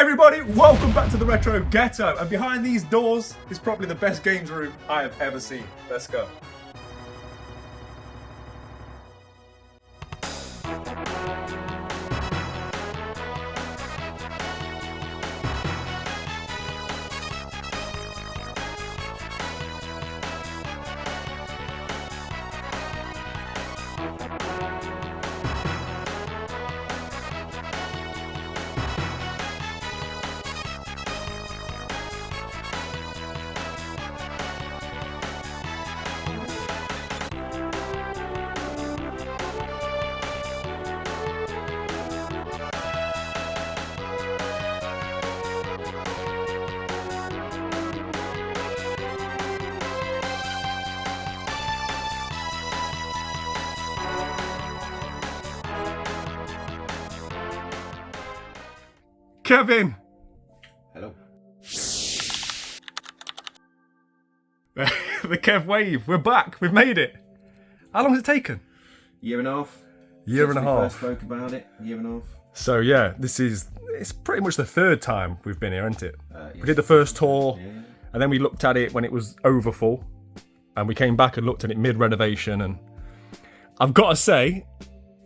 everybody, welcome back to the Retro Ghetto, and behind these doors is probably the best games room I have ever seen. Let's go. Kevin! Hello. The Kev wave, we're back, we've made it. How long has it taken? Year and a half. Year and a Since half. we first spoke about it, year and a half. So yeah, it's pretty much the third time we've been here, isn't it? Yes. We did the first tour, Yeah. and then we looked at it when it was over full, and we came back and looked at it mid-renovation, and I've got to say,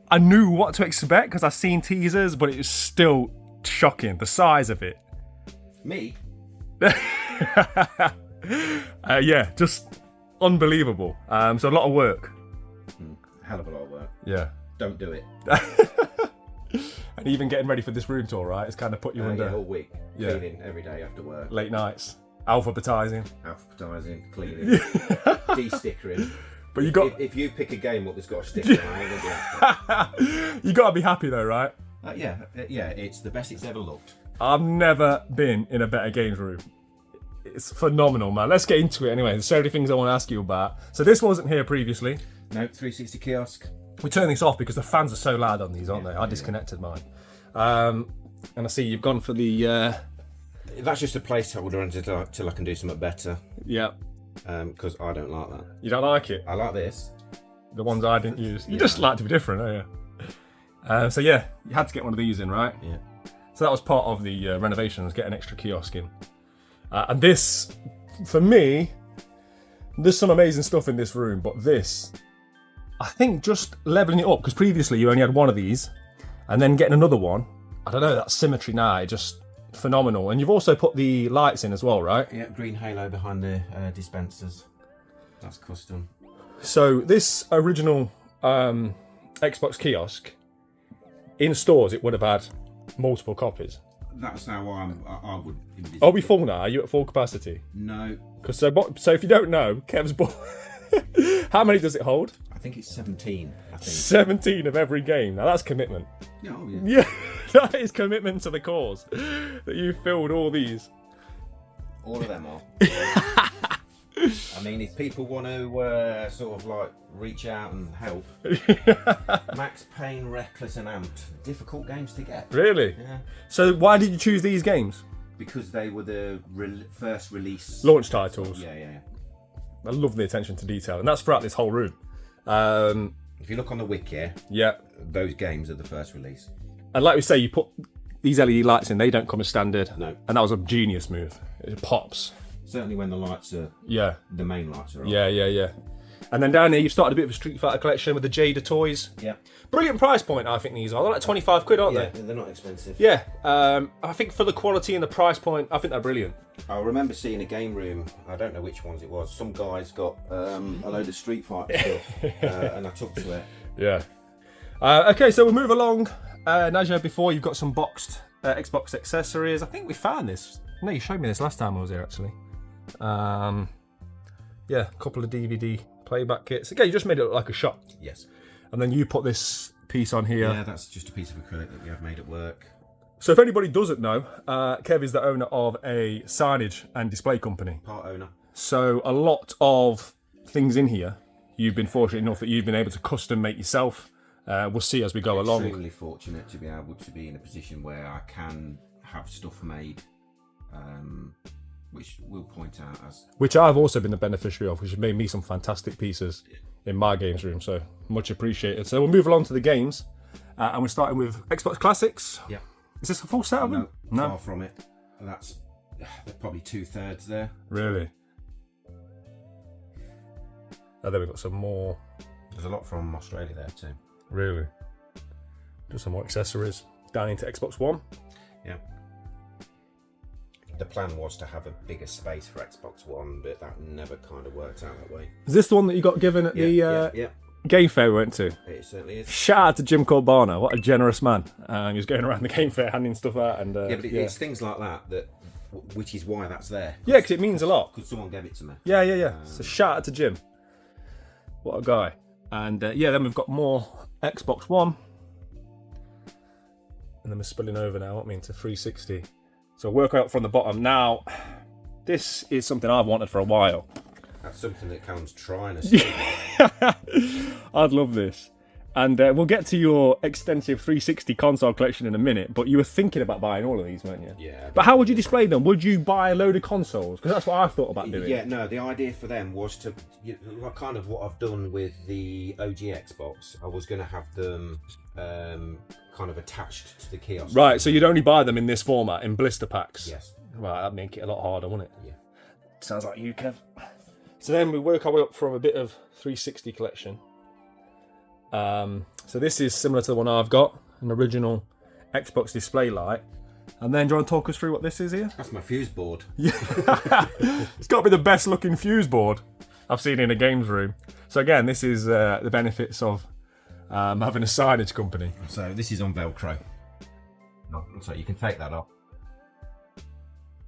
I knew what to expect because I've seen teasers, but it was still shocking, the size of it. Me? Yeah, just unbelievable. So a lot of work. Hell of a lot of work. Yeah. Don't do it. And even getting ready for this room tour, right? It's kind of put you under Yeah, all week. Yeah. Cleaning every day after work. late nights, alphabetising. Alphabetising, cleaning, de-stickering. But you got If you pick a game up that's got a sticker, I ain't gonna be happy. you got to be happy though, right? Yeah, it's the best it's ever looked. I've never been in a better games room. It's phenomenal, man. Let's get into it anyway. There's so many things I want to ask you about. So this wasn't here previously. No, 360 kiosk. We turned this off because the fans are so loud on these, aren't they? I disconnected mine. And I see you've gone for the... That's just a placeholder until I can do something better. Yeah. Because I don't like that. You don't like it? I like this. The ones I didn't use. You just like to be different, don't you? So yeah, you had to get one of these in, right? Yeah. So that was part of the renovations, get an extra kiosk in. And this, for me, there's some amazing stuff in this room, but this, I think just leveling it up, because previously you only had one of these, and then getting another one, I don't know, that symmetry now, it just phenomenal. And you've also put the lights in as well, right? Yeah, green halo behind the dispensers. That's custom. So this original Xbox kiosk, in stores it would have had multiple copies. That's how I would envisage. Are we full now? Are you at full capacity? No. Because so if you don't know, Kev's bought... How many does it hold? I think it's 17. 17 of every game. Now that's commitment. Oh, yeah. Yeah, that is commitment to the cause. That you filled all these. All of them are. I mean, if people want to sort of like reach out and help, Max Payne, Reckless and Amped, difficult games to get. Really? Yeah. So why did you choose these games? Because they were the first release. Launch titles. Yeah. I love the attention to detail, and that's throughout this whole room. If you look on the wiki, Yeah. those games are the first release. And like we say, you put these LED lights in, they don't come as standard. No. And that was a genius move. It pops. Certainly when the lights are, Yeah. the main lights are on. Yeah. And then down here, you've started a bit of a Street Fighter collection with the Jada toys. Yeah. Brilliant price point, I think these are. They're like 25 quid, aren't Yeah, they? they're not expensive. Yeah. I think for the quality and the price point, I think they're brilliant. I remember seeing a game room, I don't know which ones it was, some guy's got a load of Street Fighter stuff, and I took to it. Yeah. Okay, so we'll move along. As you heard before, you've got some boxed Xbox accessories. I think we found this. No, you showed me this last time I was here, actually. Yeah, a couple of DVD playback kits. Again, you just made it look like a shop. Yes. And then you put this piece on here. Yeah, that's just a piece of acrylic that we have made at work. So if anybody doesn't know, Kev is the owner of a signage and display company. Part owner. So a lot of things in here, you've been fortunate enough that you've been able to custom make yourself. We'll see as we go along. Extremely fortunate to be able to be in a position where I can have stuff made, which we'll point out as... Which I've also been the beneficiary of, which has made me some fantastic pieces in my games room, so much appreciated. So we'll move along to the games, and we're starting with Xbox Classics. Yeah. Is this a full set of them? No, far from it. That's probably 2/3 there. Really? Oh, then we've got some more. There's a lot from Australia there too. Really? Just some more accessories. Down into Xbox One. Yeah. The plan was to have a bigger space for Xbox One, but that never kind of worked out that way. Is this the one that you got given at the game fair we went to? It certainly is. Shout out to Jim Corbana, what a generous man. He was going around the game fair handing stuff out. And, but it's things like that, which is why that's there. Yeah, because it means a lot. Because someone gave it to me. Yeah. So shout out to Jim. What a guy. And then we've got more Xbox One. And then we're spilling over now, into 360. So work out from the bottom. Now, this is something I've wanted for a while. That's something that Callum's trying to see. I'd love this. And we'll get to your extensive 360 console collection in a minute, but you were thinking about buying all of these, weren't you? Yeah. But how would you display them? Would you buy a load of consoles? Because that's what I thought about doing. Yeah, no, the idea for them was to, kind of what I've done with the OG Xbox. I was going to have them kind of attached to the kiosk. Right, so you'd only buy them in this format, in blister packs? Yes. Right, that'd make it a lot harder, wouldn't it? Yeah. Sounds like you, Kev. So then we work our way up from a bit of 360 collection. So this is similar to the one I've got, an original Xbox display light. And then do you want to talk us through what this is here? That's my fuse board. Yeah. It's got to be the best looking fuse board I've seen in a games room. So again, this is the benefits of having a signage company. So this is on Velcro. So you can take that off.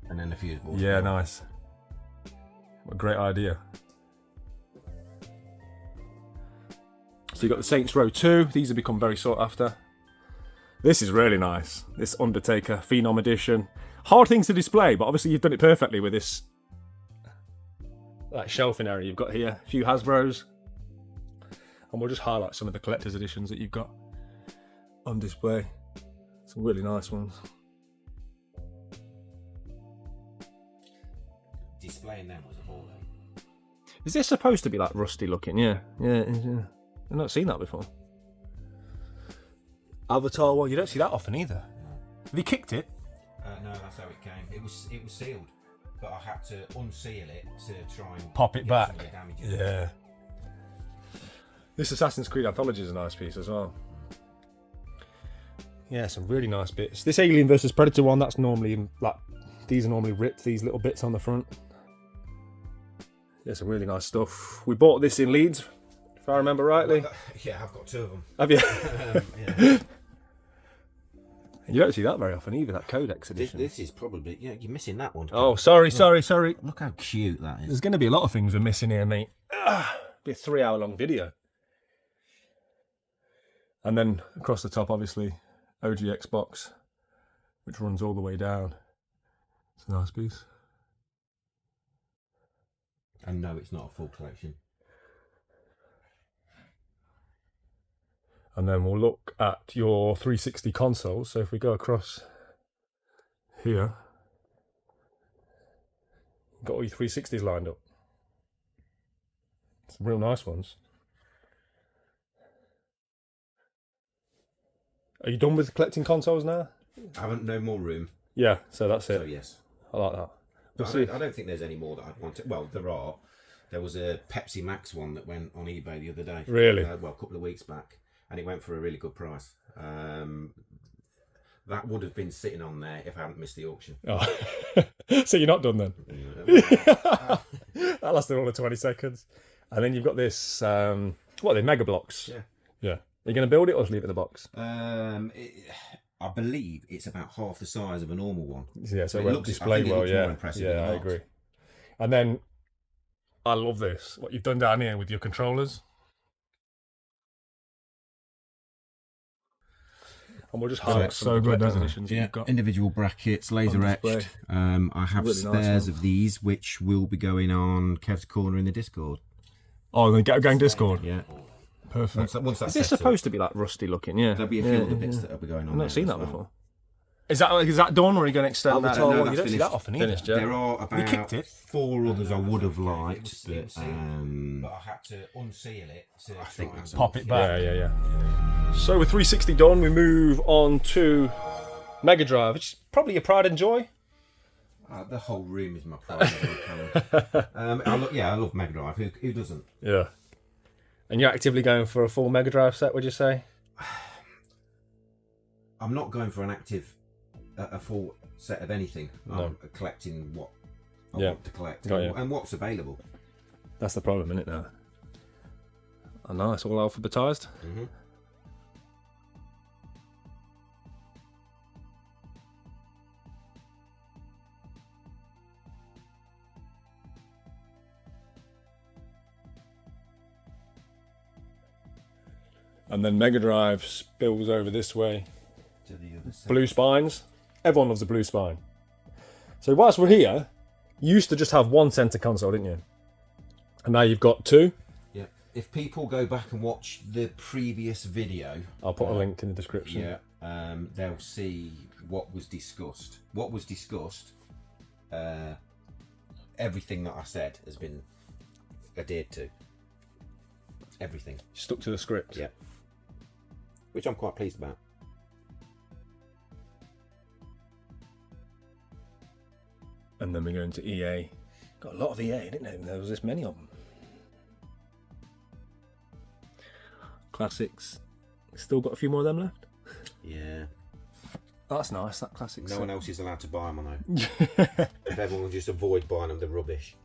And then the fuse board. Yeah, nice. What a great idea. So you've got the Saints Row 2. These have become very sought after. This is really nice. This Undertaker Phenom Edition. Hard things to display, but obviously you've done it perfectly with this shelving area you've got here. A few Hasbros. And we'll just highlight some of the collector's editions that you've got on display. Some really nice ones. Displaying them was a ball ache. Is this supposed to be like rusty looking? Yeah. I've not seen that before. Avatar one, you don't see that often either. Have you kicked it? No, that's how it came. It was sealed, but I had to unseal it to try and pop it back. Some of the damage. Yeah. This Assassin's Creed Anthology is a nice piece as well. Yeah, some really nice bits. This Alien vs Predator one, that's normally these are normally ripped, these little bits on the front. Yeah, some really nice stuff. We bought this in Leeds, if I remember rightly. Yeah, I've got two of them. Have you? Yeah. You don't see that very often either, that Codex edition. This is probably, you're missing that one. Oh, sorry. Look how cute that is. There's going to be a lot of things we're missing here, mate. Be a 3-hour-long video. And then across the top, obviously, OG Xbox, which runs all the way down. It's a nice piece. And no, it's not a full collection. And then we'll look at your 360 consoles. So if we go across here, you've got all your 360s lined up. Some real nice ones. Are you done with collecting consoles now? I haven't no more room. Yeah, so that's it. So yes. I like that. I don't think there's any more that I'd want to. Well, there are. There was a Pepsi Max one that went on eBay the other day. Really? A couple of weeks back. And it went for a really good price. That would have been sitting on there if I hadn't missed the auction. Oh. So you're not done then? That lasted all of 20 seconds. And then you've got this, what are they, Mega Blocks? Yeah. Are you going to build it or just leave it in the box? I believe it's about half the size of a normal one. Yeah, so it won't display well, yeah. Yeah, I agree. And then, I love this, what you've done down here with your controllers. And we'll just highlight some of the collector's editions you've got. Individual brackets, laser etched. I have really spares of these, which will be going on Kev's Corner in the Discord. Oh, the Gang Discord? Yeah. Perfect. Once that's is this supposed to be like rusty looking? Yeah. There'll be a few other bits that will be going on. I've not seen that before. Is that done, or are you going to extend that? No, you don't see that often either. There are about 4 others I would have liked, but I had to unseal it to I think that's pop it back. Yeah. So with 360 done, we move on to Mega Drive, which is probably your pride and joy. The whole room is my pride. I love Mega Drive. Who doesn't? Yeah. And you're actively going for a full Mega Drive set, would you say? I'm not going for a full set of anything. No. I'm collecting what I want to collect and what's available. That's the problem, isn't it, now? Oh, nice, all alphabetised. Mm-hmm. And then Mega Drive spills over this way. To the other side. Blue spines. Everyone loves a blue spine. So whilst we're here, you used to just have one centre console, didn't you? And now you've got two. Yeah. If people go back and watch the previous video, I'll put a link in the description. Yeah. They'll see what was discussed. What was discussed. Everything that I said has been adhered to. Everything. Stuck to the script. Yeah. Which I'm quite pleased about. And then we go into EA. Got a lot of EA, didn't it? There was this many of them. Classics. Still got a few more of them left. Yeah. That's nice, that classic. No one else is allowed to buy them, I know. If everyone will just avoid buying them, they're rubbish.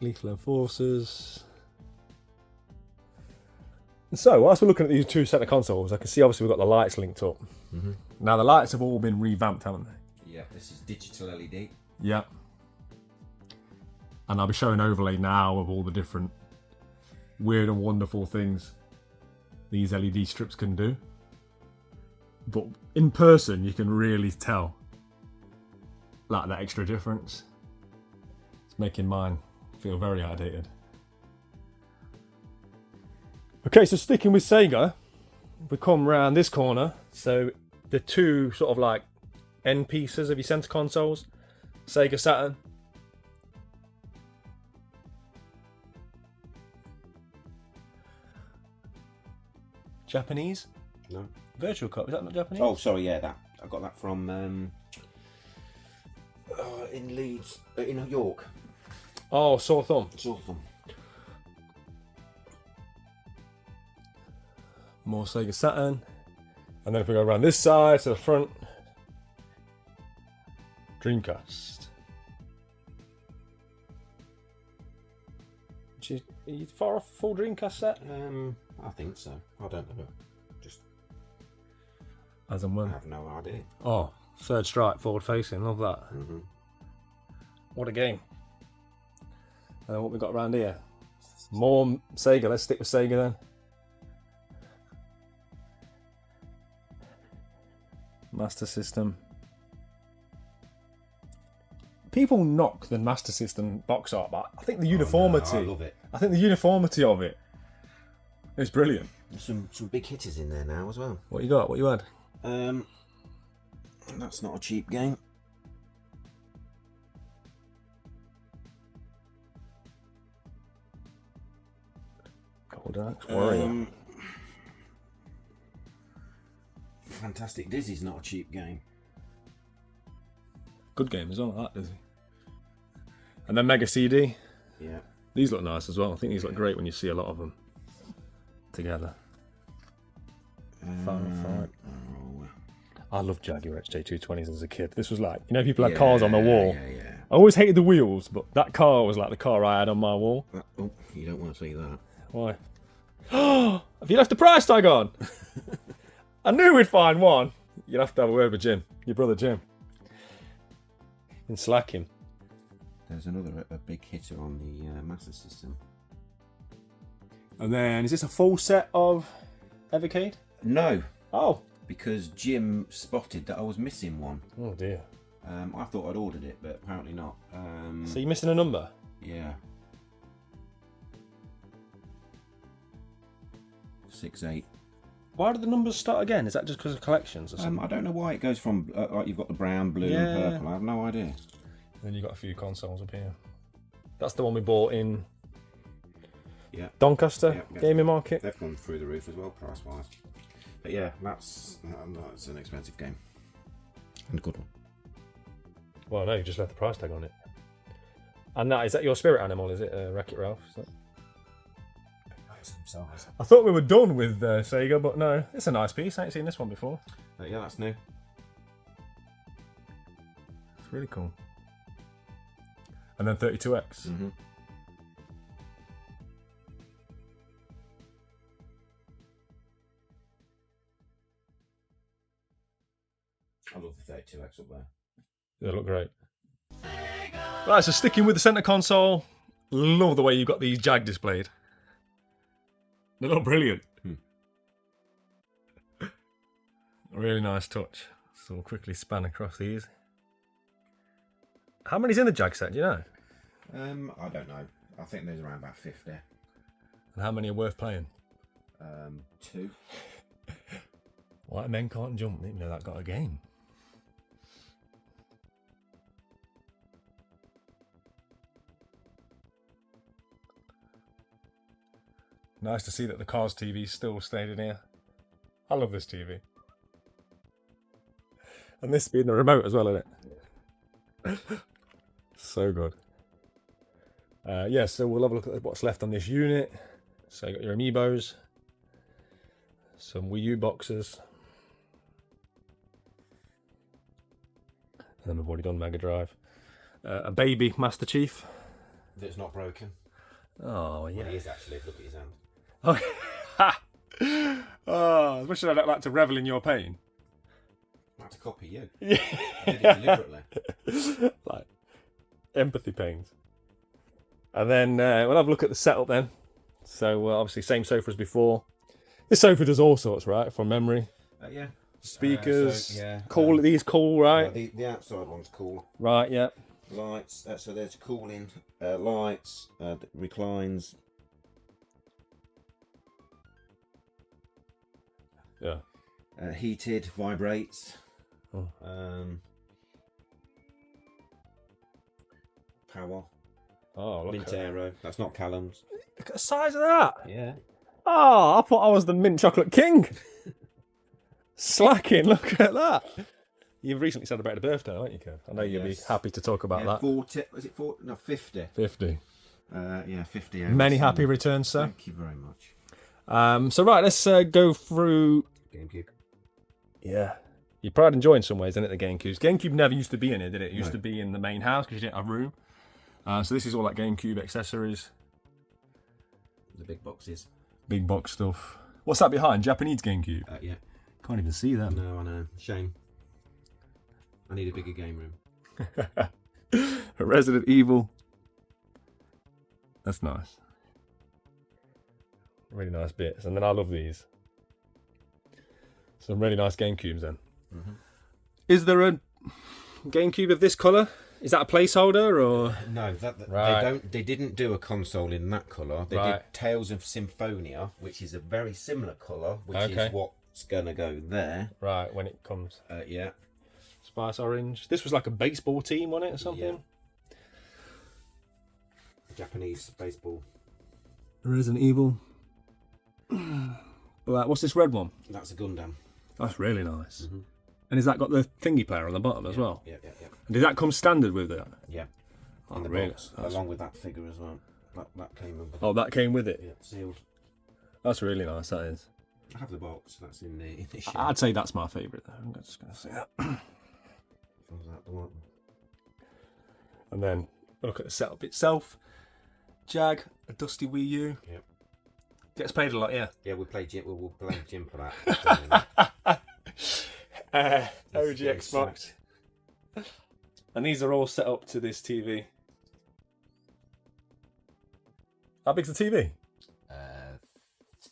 Lethal Enforcers. So, whilst we're looking at these two centre consoles, I can see obviously we've got the lights linked up. Mm-hmm. Now, the lights have all been revamped, haven't they? Yeah, this is digital LED. Yeah. And I'll be showing overlay now of all the different weird and wonderful things these LED strips can do. But in person, you can really tell like that extra difference. It's making mine feel very outdated. Okay, so sticking with Sega, we come round this corner. So the two sort of like end pieces of your centre consoles, Sega Saturn. Japanese? No. Virtual Cop, is that not Japanese? Oh, sorry, yeah, that I got that from in Leeds, in York. Oh, Sore Thumb. Sore Thumb. More Sega Saturn. And then if we go around this side to the front, Dreamcast. Are you far off a full Dreamcast set? I think so. I don't know. Just As and when. I have no idea. Oh, third strike, forward facing, love that. Mm-hmm. What a game. And then what we got around here? More Sega, let's stick with Sega then. Master System. People knock the Master System box art, but I think the uniformity. I love it. I think the uniformity of it is brilliant. There's some big hitters in there now as well. What you got? What you had? That's not a cheap game. Golden Axe Warrior. Fantastic Dizzy's not a cheap game. Good game as well, that Dizzy. And then Mega CD. Yeah. These look nice as well. I think these look great when you see a lot of them together. Final Fight. I loved Jaguar XJ220s as a kid. This was like, you know, people had cars on the wall. Yeah. I always hated the wheels, but that car was like the car I had on my wall. Oh, you don't want to see that. Why? Have you left the price tag on? I knew we'd find one. You'd have to have a word with Jim, your brother Jim. And slack him. There's a big hitter on the Master System. And then, is this a full set of Evercade? No. Oh. Because Jim spotted that I was missing one. Oh dear. I thought I'd ordered it, but apparently not. So you're missing a number? Yeah. 68. Why do the numbers start again? Is that just because of collections or something? I don't know why it goes from like you've got the brown, blue, and purple. I have no idea. Then you've got a few consoles up here. That's the one we bought in Doncaster Gaming Market. They've gone through the roof as well, price-wise. But yeah, that's an expensive game. And a good one. Well, no, you just left the price tag on it. And is that your spirit animal? Is it Wreck-It Ralph? I thought we were done with Sega, but no, it's a nice piece. I ain't seen this one before. Yeah, that's new. It's really cool. And then 32X. Mm-hmm. I love the 32X up there. They look great. Right, so sticking with the centre console, love the way you've got these Jag displayed. They look brilliant. Really nice touch. So we'll quickly span across these. How many's in the Jag set, do you know? I don't know. I think there's around about 50. And how many are worth playing? 2. White Men Can't Jump, didn't know that got a game. Nice to see that the Cars TV still stayed in here. I love this TV. And this being the remote as well, isn't it? So good. Yeah, so we'll have a look at what's left on this unit. So you got your amiibos, some Wii U boxes, and then we've already done Mega Drive. A baby Master Chief. That's not broken. Oh, yeah. Well, he is actually. Look at his hand. Oh, as much as I'd like to revel in your pain. I had to copy you. Yeah. I did it deliberately. Like empathy pains. And then we'll have a look at the setup then. So obviously same sofa as before. This sofa does all sorts, right? From memory. Yeah. Speakers. Yeah. Cool. These cool, right? The outside one's cool. Right. Yeah. Lights. So there's cooling lights. Reclines. Yeah. Heated, vibrates. Oh. Power. Oh, look at Mint Aero. That's not Callum's. Look at the size of that. Yeah. Oh, I thought I was the mint chocolate king. Slacking, look at that. You've recently celebrated a birthday, haven't you, Kev? I know you'll be happy to talk about that. 40, was it 40? No, 50. 50. Yeah, 50. Many happy returns, sir. Thank you very much. So right, let's go through... GameCube. Yeah. Your pride and joy in some ways, isn't it, the GameCubes? GameCube never used to be in here, did it? It used No. to be in the main house because you didn't have room. So this is all like GameCube accessories. The big boxes. Big box stuff. What's that behind? Japanese GameCube? Yeah. Can't even see them. No, I know. Shame. I need a bigger game room. Resident Evil. That's nice. Really nice bits. And then I love these. Some really nice GameCubes then. Mm-hmm. Is there a GameCube of this colour? Is that a placeholder or? No, Right. They didn't do a console in that colour. They Right. did Tales of Symphonia, which is a very similar colour, which Okay. is what's gonna go there. Right, when it comes. Yeah. Spice Orange. This was like a baseball team on it or something? Japanese baseball. Resident Evil. Right, what's this red one? That's a Gundam. That's really nice. Mm-hmm. And has that got the thingy player on the bottom as well? Yeah. And did that come standard with it? Yeah. Oh, In the really? box, along with that figure as well. That came in. Oh, that came with it? Yeah, sealed. That's really nice, that is. I have the box. That's in the issue. I'd say that's my favourite though. I'm just going to say that. Was that the one? And then look at the setup itself. Jag, a dusty Wii U. Yep. Gets played a lot, yeah. Yeah, we played Jim. We'll blame Jim for that. OG Xbox. And these are all set up to this TV. How big's the TV?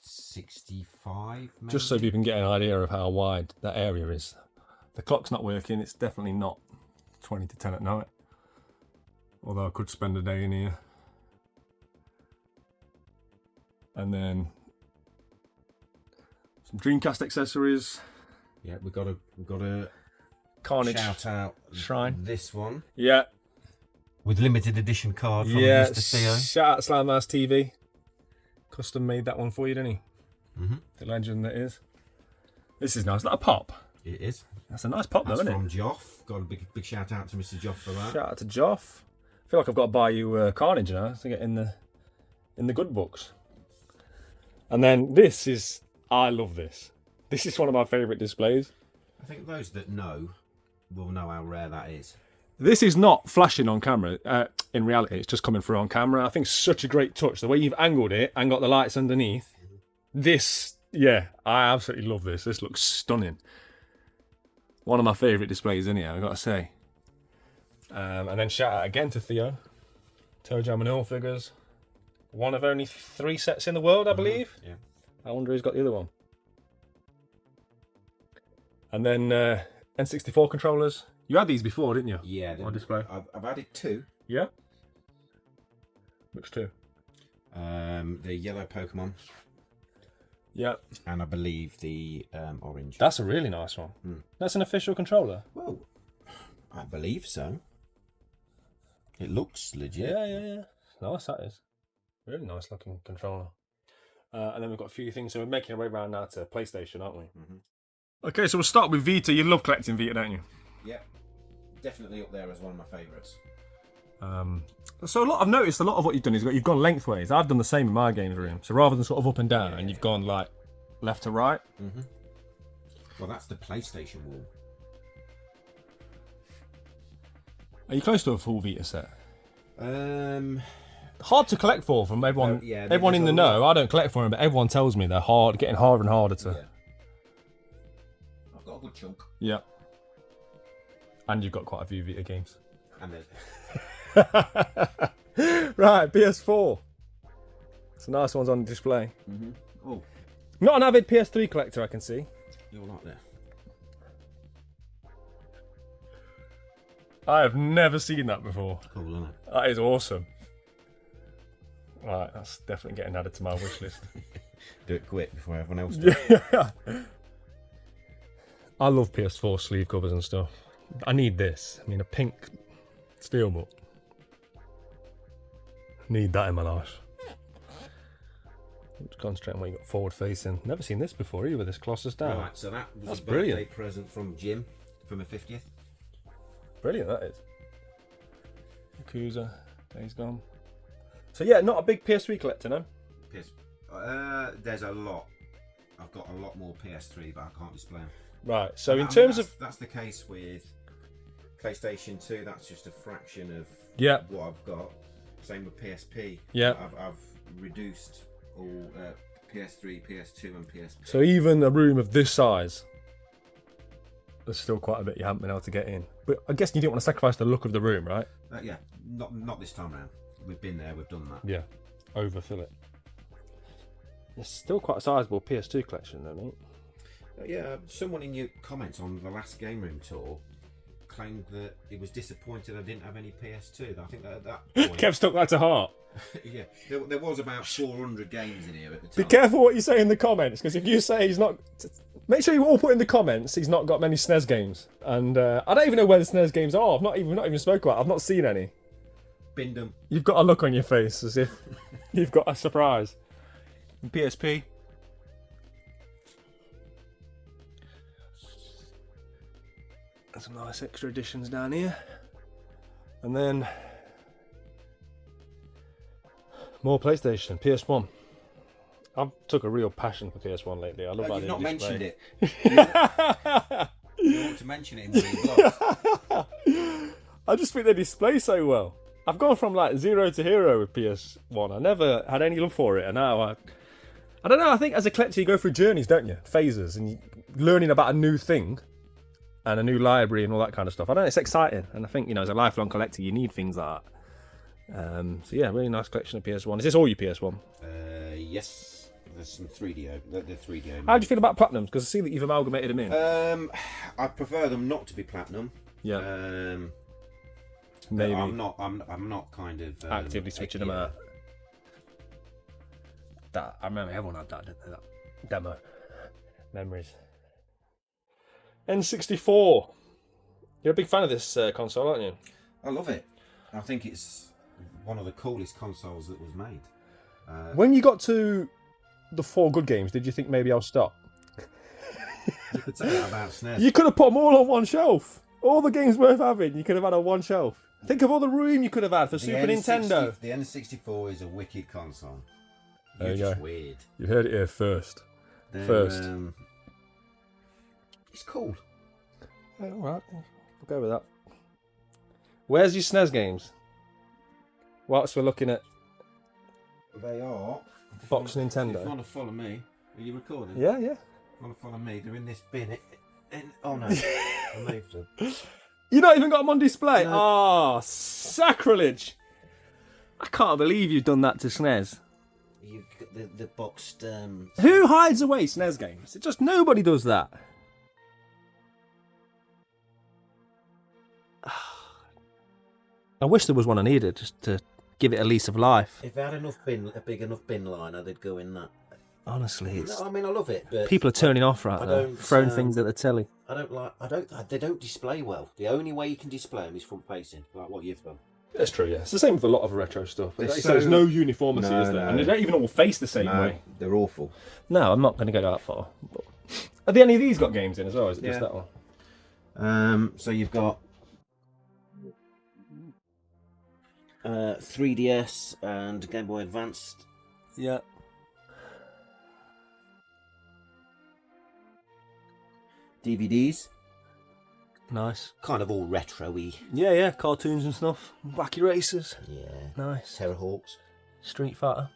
65, maybe? Just so you can get an idea of how wide that area is. The clock's not working. It's definitely not 20 to 10 at night. Although I could spend a day in here. And then some Dreamcast accessories. Yeah, we've got a Carnage shout out Shrine. this one Yeah. with limited edition card from Yeah. Mr. Theo. Shout out Slamhouse TV. Custom made that one for you, didn't he? Mm-hmm. The legend that is. This is nice. Is that a pop? It is. That's a nice pop, though, That's isn't from it? Joff. Got a big shout out to Mr. Joff for that. Shout out to Joff. I feel like I've got to buy you Carnage now to get in the good books. And then this is, I love this. This is one of my favourite displays. I think those that know will know how rare that is. This is not flashing on camera. In reality, it's just coming through on camera. I think it's such a great touch. The way you've angled it and got the lights underneath. This, yeah, I absolutely love this. This looks stunning. One of my favourite displays, isn't it? I've got to say. And then shout out again to Theo. Toe Jam and all figures. One of only 3 sets in the world, I believe. Yeah. I wonder who's got the other one. And then N64 controllers. You had these before, didn't you? Yeah. On display. I've added 2. Yeah. Which 2? The yellow Pokemon. Yeah. And I believe the orange. That's a really nice one. That's an official controller. Well, I believe so. It looks legit. Yeah. Nice, that is. Really nice looking controller. And then we've got a few things. So we're making our way around now to PlayStation, aren't we? Okay, so we'll start with Vita. You love collecting Vita, don't you? Yeah. Definitely up there as one of my favourites. So I've noticed a lot of what you've done is you've gone lengthways. I've done the same in my games room. So rather than sort of up and down, you've gone like left to right. Well, that's the PlayStation wall. Are you close to a full Vita set? Hard to collect for from everyone. Everyone in the know. I don't collect for them, but everyone tells me they're hard, getting harder and harder to. Yeah. I've got a good chunk. Yeah. And you've got quite a few Vita games. And then... Right, PS4. Some nice ones on display. Oh, Not an avid PS3 collector, I can see. you're not there. I have never seen that before. Cool, isn't it? That is awesome. Right, that's definitely getting added to my wish list. Do it quick before everyone else does. Yeah. I love PS4 sleeve covers and stuff. I need this. I mean, a pink steelbook. Need that in my life. Let's concentrate on what you got forward facing. Never seen this before either, this Colossus down. Right, so that was That's a birthday brilliant. present from Jim for my 50th. Brilliant, that is. Yakuza, Days Gone. So yeah, not a big PS3 collector, no? There's a lot. I've got a lot more PS3, but I can't display them. Right, so in terms of... That's the case with PlayStation 2, that's just a fraction of what I've got. Same with PSP. Yeah. I've reduced all PS3, PS2 and PSP. So even a room of this size, there's still quite a bit you haven't been able to get in. But I guess you didn't want to sacrifice the look of the room, right? Yeah, not this time round. We've been there, we've done that. Yeah, overfill it. It's still quite a sizable PS2 collection though, mate. Yeah, someone in your comments on the last Game Room tour claimed that he was disappointed I didn't have any PS2. I think that at that point... Kev took that to heart. Yeah, there was about 400 games in here at the Be time. careful what you say in the comments, because if you say he's not... Make sure you all put in the comments he's not got many SNES games. And I don't even know where the SNES games are. I've not even spoke about it. I've not seen any. Binned them. You've got a look on your face as if you've got a surprise. And PSP. Some nice extra editions down here. And then more PlayStation, PS1. I've took a real passion for PS1 lately. I love how You've they not display. mentioned it. You want to mention it in one of your vlogs. I just think they display so well. I've gone from like zero to hero with PS1. I never had any love for it, and now I don't know. I think as a collector, you go through journeys, don't you? Phases, and you learning about a new thing and a new library and all that kind of stuff. I don't know. It's exciting, and I think as a lifelong collector, you need things like that. So yeah, really nice collection of PS1. Is this all your PS1? Yes, there's some 3D. The 3D. How do you feel about platinums? Because I see that you've amalgamated them in. I prefer them not to be platinum. Yeah. Maybe. I'm not kind of Actively switching them out. That I remember everyone had that, didn't they? That demo. Memories. N64. You're a big fan of this console, aren't you? I love it. I think it's one of the coolest consoles that was made. When you got to the 4 good games, did you think maybe I'll stop? You could say that about SNES. You could have put them all on one shelf. All the games worth having, you could have had on one shelf. Think of all the room you could have had for Super Nintendo. The N64 is a wicked console. There You're you just go. weird. You heard it here first. First. It's cool. Yeah, all right, we'll go with that. Where's your SNES games? Whilst we're looking at They are. box If you Nintendo. want to follow me, are you recording? Yeah. If you want to follow me, they're in this bin. Oh no, I moved them. You not even got them on display? No. Oh, sacrilege! I can't believe you've done that to SNES. You've got the boxed. Who hides away SNES games? It just nobody does that. I wish there was one I needed just to give it a lease of life. If they had a big enough bin liner, they'd go in that. Honestly, it's... No, I mean, I love it, but people are turning off right I now, don't, throwing things at the telly. They don't display well. The only way you can display them is front facing, like what you've done. That's true, yeah. It's the same with a lot of retro stuff. It's There's no uniformity, No, is there? no. And they don't even all face the same way. They're awful. No, I'm not going to go that far. But... Have any of these got games in as well? Or is it just Yeah. that one? So you've got 3DS and Game Boy Advanced. Yeah. DVDs. Nice. Kind of all retro-y. Yeah, cartoons and stuff. Wacky Racers. Yeah. Nice. Terrorhawks. Street Fighter.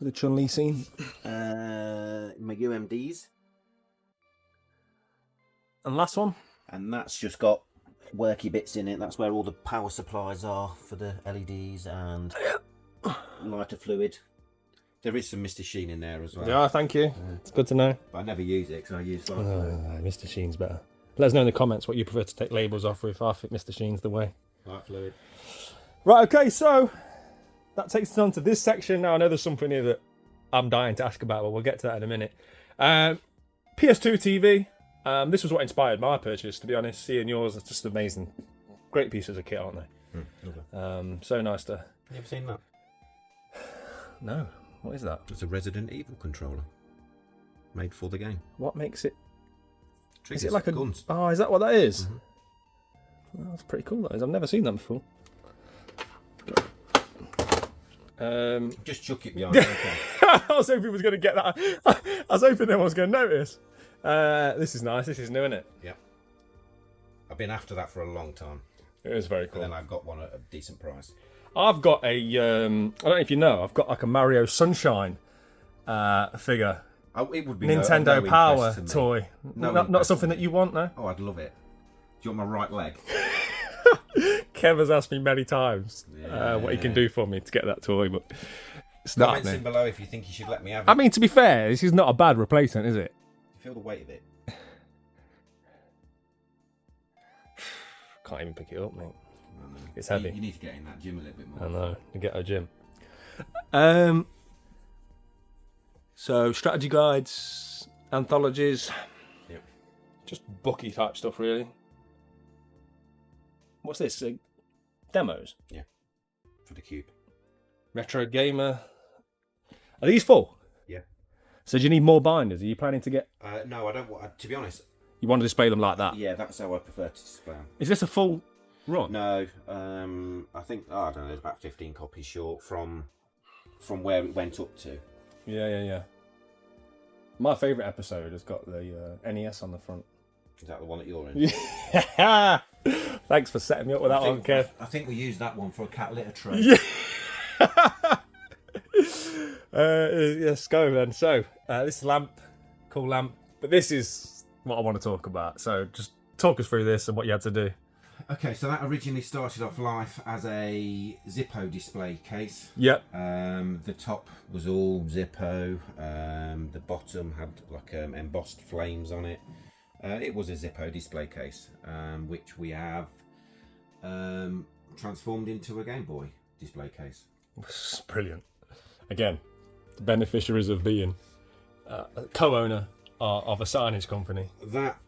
With the Chun-Li scene. My UMDs. And last one? And that's just got worky bits in it. That's where all the power supplies are for the LEDs and lighter fluid. There is some Mr. Sheen in there as well. Yeah, thank you. It's good to know. But I never use it because I use light fluid. Mr. Sheen's better. Let us know in the comments what you prefer to take labels off with. I think Mr. Sheen's the way. Light fluid. Right, okay, so that takes us on to this section. Now, I know there's something here that I'm dying to ask about, but we'll get to that in a minute. PS2 TV. This was what inspired my purchase, to be honest. Seeing yours, it's just amazing. Great pieces of kit, aren't they? Lovely. So nice to... You ever seen that? No. What is that? It's a Resident Evil controller. Made for the game. What makes it... Triggers, Is it like a... guns. Oh, is that what that is? Mhm. Well, that's pretty cool, that is. I've never seen that before. Just chuck it behind. Okay. I was hoping he was going to get that. I was hoping no one was going to notice. This is nice. This is new, isn't it? Yep. I've been after that for a long time. It is very And cool. then I got one at a decent price. I've got a... I don't know if you know, I've got like a Mario Sunshine figure. Oh, it would be Nintendo no Power interest to me. toy. No not interest something to that you want, no? Oh, I'd love it. Do you want my right leg? Kev has asked me many times Yeah. what he can do for me to get that toy, but it's not Comments in happening. below if you think you should let me have it. I mean, to be fair, this is not a bad replacement, is it? You feel the weight of it? Can't even pick it up, mate. I know. It's heavy. You need to get in that gym a little bit more. I know, the ghetto gym. So strategy guides, anthologies, Yep. just booky type stuff, really. What's this? Demos? For the cube. Retro gamer. Are these full? Yeah. So do you need more binders? Are you planning to get? No, I don't want. To be honest, You want to display them like that? yeah, that's how I prefer to display them. Is this a full run? No, I think I don't know. There's about 15 copies short from where it went up to. Yeah. My favourite episode has got the NES on the front. Is that the one that you're in? Yeah. Thanks for setting me up with that one, Kev. I think we used that one for a cat litter tray. Yeah. Yes, go then. So, this lamp, cool lamp, but this is what I want to talk about. So, just talk us through this and what you had to do. Okay, so that originally started off life as a Zippo display case. Yep. The top was all Zippo. The bottom had like embossed flames on it. It was a Zippo display case, which we have transformed into a Game Boy display case. It's brilliant. Again, the beneficiaries of being a co-owner of a signage company. That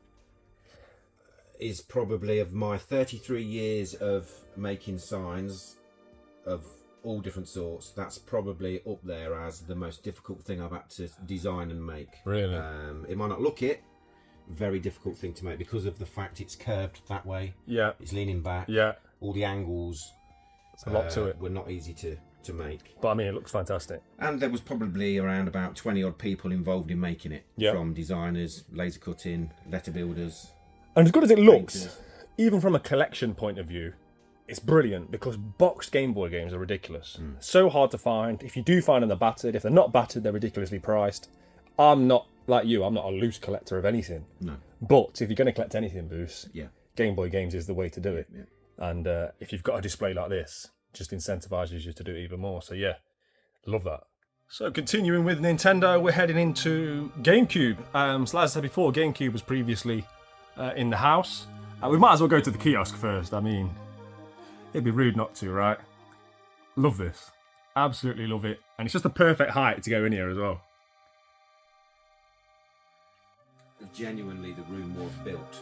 is probably of my 33 years of making signs, of all different sorts. That's probably up there as the most difficult thing I've had to design and make. Really? It might not look it. Very difficult thing to make because of the fact it's curved that way. Yeah. It's leaning back. Yeah. All the angles. It's a lot to it. Were not easy to make. But I mean, it looks fantastic. And there was probably around about 20 odd people involved in making it. Yeah. From designers, laser cutting, letter builders. And as good as it looks, painters. even from a collection point of view, it's brilliant because boxed Game Boy games are ridiculous. So hard to find. If you do find them, they're battered. If they're not battered, they're ridiculously priced. I'm not like you. I'm not a loose collector of anything. No. But if you're going to collect anything, Bruce, Yeah. Game Boy games is the way to do it. Yeah. And if you've got a display like this, it just incentivizes you to do it even more. So yeah, love that. So continuing with Nintendo, we're heading into GameCube. So as I said before, GameCube was previously in the house. We might as well go to the kiosk first. I mean, it'd be rude not to, right? Love this. Absolutely love it. And it's just the perfect height to go in here as well. Genuinely, the room was built.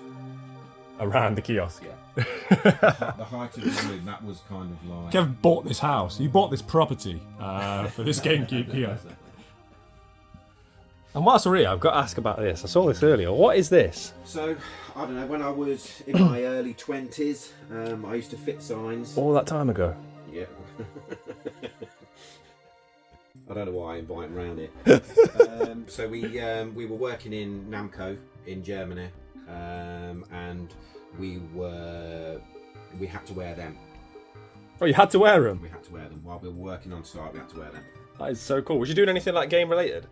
Around the kiosk. Yeah. The height of the room, that was kind of like... Kev bought this house. You bought this property for this GameCube kiosk. And whilst we're here, I've got to ask about this. I saw this earlier. What is this? So, I don't know, when I was in my early 20s, I used to fit signs. All that time ago. Yeah. I don't know why I invite around it. So we were working in Namco in Germany, and we had to wear them. Oh, you had to wear them? We had to wear them while we were working on site. We had to wear them. That is so cool. Was you doing anything like game related?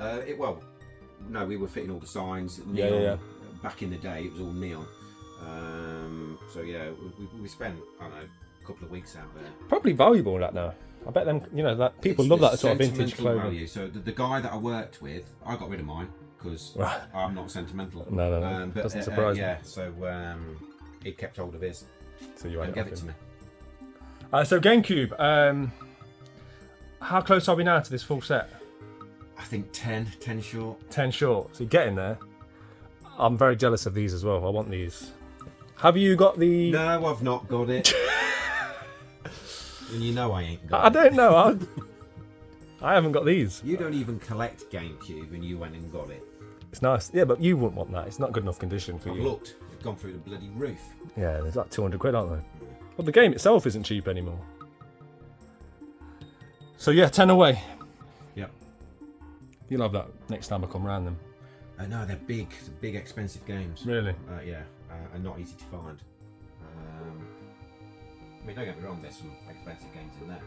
No, we were fitting all the signs. Yeah, Neon. yeah. Back in the day, it was all neon. So yeah, we spent, I don't know, a couple of weeks out there. Probably valuable that now. I bet them, that people love that sort of vintage Sentimental clothing. value. So the guy that I worked with, I got rid of mine because Right. I'm not sentimental. No. But, Doesn't surprise me. Yeah, so he kept hold of his So you and gave it to me. So GameCube, how close are we now to this full set? I think 10 short. 10 short. So you're getting there. I'm very jealous of these as well. I want these. Have you got the... No, I've not got it. And you know I ain't got I don't know. I haven't got these. it. You don't even collect GameCube and you went and got it. It's nice. Yeah, but you wouldn't want that. It's not good enough condition for I've you. looked. They've gone through the bloody roof. Yeah, there's like 200 quid, aren't they? Well, the game itself isn't cheap anymore. So yeah, 10 away. Yep. You'll have that next time I come round them. No, they're big, expensive games. Really? Yeah, and not easy to find. I mean, don't get me wrong, there's some expensive games in there.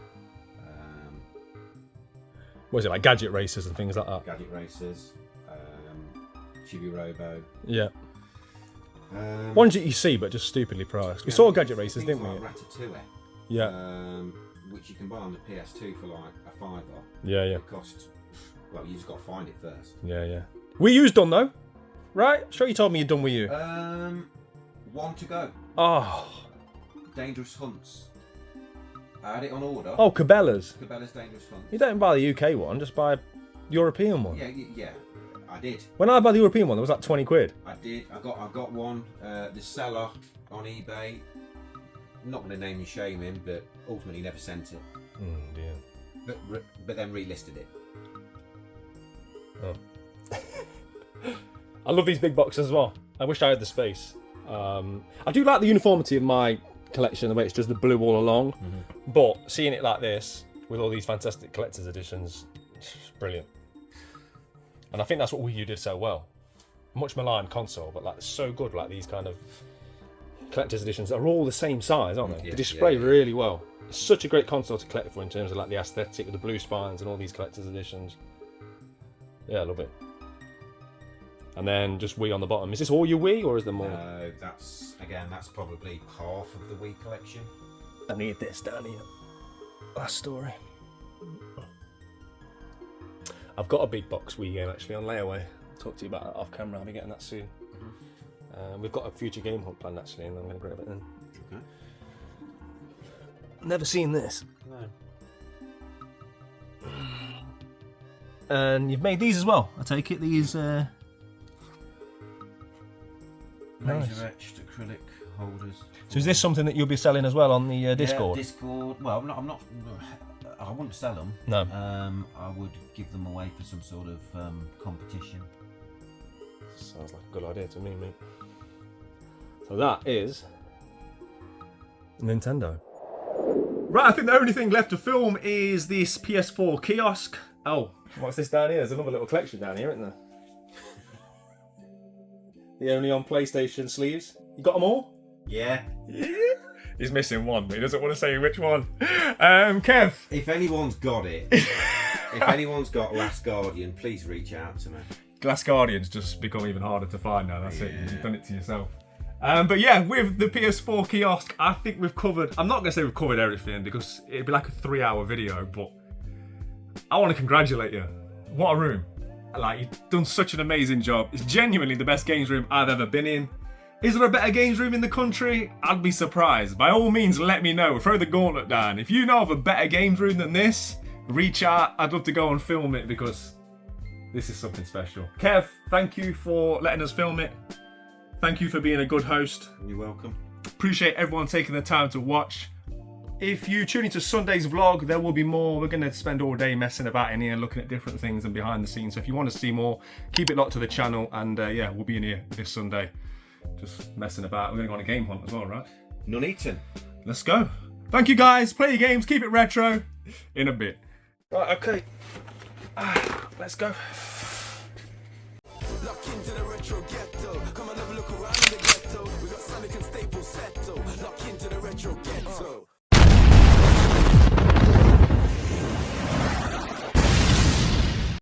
What is it, like gadget races and things like that? Gadget Racers, Chibi Robo. Yeah. Ones that you see, but just stupidly priced. We saw gadget races, things didn't we? like Ratatouille. Yeah. Which you can buy on the PS2 for like a £5. Yeah. It costs, well, you just got to find it first. Yeah. Wii U's done though, right? Sure, you told me you'd done Wii U. One to go. Oh. Dangerous Hunts. I had it on order. Oh, Cabela's. Cabela's Dangerous Hunts. You don't buy the UK one, just buy a European one. Yeah, I did. When I buy the European one, it was like 20 quid. I did. I got one. The seller on eBay. I'm not going to name and shame him, but ultimately never sent it. Dear. But then relisted it. Oh. I love these big boxes as well. I wish I had the space. I do like the uniformity of my collection, the way it's just the blue all along. Mm-hmm. But seeing it like this, with all these fantastic collector's editions, it's brilliant. And I think that's what Wii U did so well. Much maligned console, but like so good. Like these kind of collector's editions are all the same size, aren't they? Yeah, they display yeah. really well. It's such a great console to collect for in terms of like the aesthetic with the blue spines and all these collector's editions. Yeah, I love it. And then just Wii on the bottom. Is this all your Wii or is there more? No, that's probably half of the Wii collection. I need this down here. Last story. I've got a big box Wii game actually on layaway. I'll talk to you about that off camera. I'll be getting that soon. Mm-hmm. We've got a future game hunt planned actually, and I'm going to grab it in. Okay. Never seen this. No. And you've made these as well. I take it these. Laser etched acrylic holders. So is this something that you'll be selling as well on the Discord? Yeah, Discord. Well, I'm not. I wouldn't sell them. No. I would give them away for some sort of competition. Sounds like a good idea to me, mate. So that is Nintendo. Right, I think the only thing left to film is this PS4 kiosk. Oh, what's this down here? There's another little collection down here, isn't there? The only on PlayStation sleeves. You got them all? Yeah. He's missing one, but he doesn't want to say which one. Kev. If anyone's got it, if anyone's got Last Guardian, please reach out to me. Glass Guardian's just become even harder to find now. That's it. You've done it to yourself. But yeah, with the PS4 kiosk, I think we've covered. I'm not going to say we've covered everything because it'd be like a 3-hour video, but I want to congratulate you. What a room. Like, you've done such an amazing job. It's genuinely the best games room I've ever been in. Is there a better games room in the country? I'd be surprised. By all means, let me know. Throw the gauntlet down. If you know of a better games room than this, reach out. I'd love to go and film it because this is something special. Kev, thank you for letting us film it. Thank you for being a good host. You're welcome. Appreciate everyone taking the time to watch. If you tune into Sunday's vlog, there will be more. We're going to spend all day messing about in here, looking at different things and behind the scenes. So if you want to see more, keep it locked to the channel. And yeah, we'll be in here this Sunday, just messing about. We're going to go on a game hunt as well, right? Nuneaton. Let's go. Thank you guys. Play your games. Keep it retro. In a bit. Right, okay. Let's go. Lock into the retro, get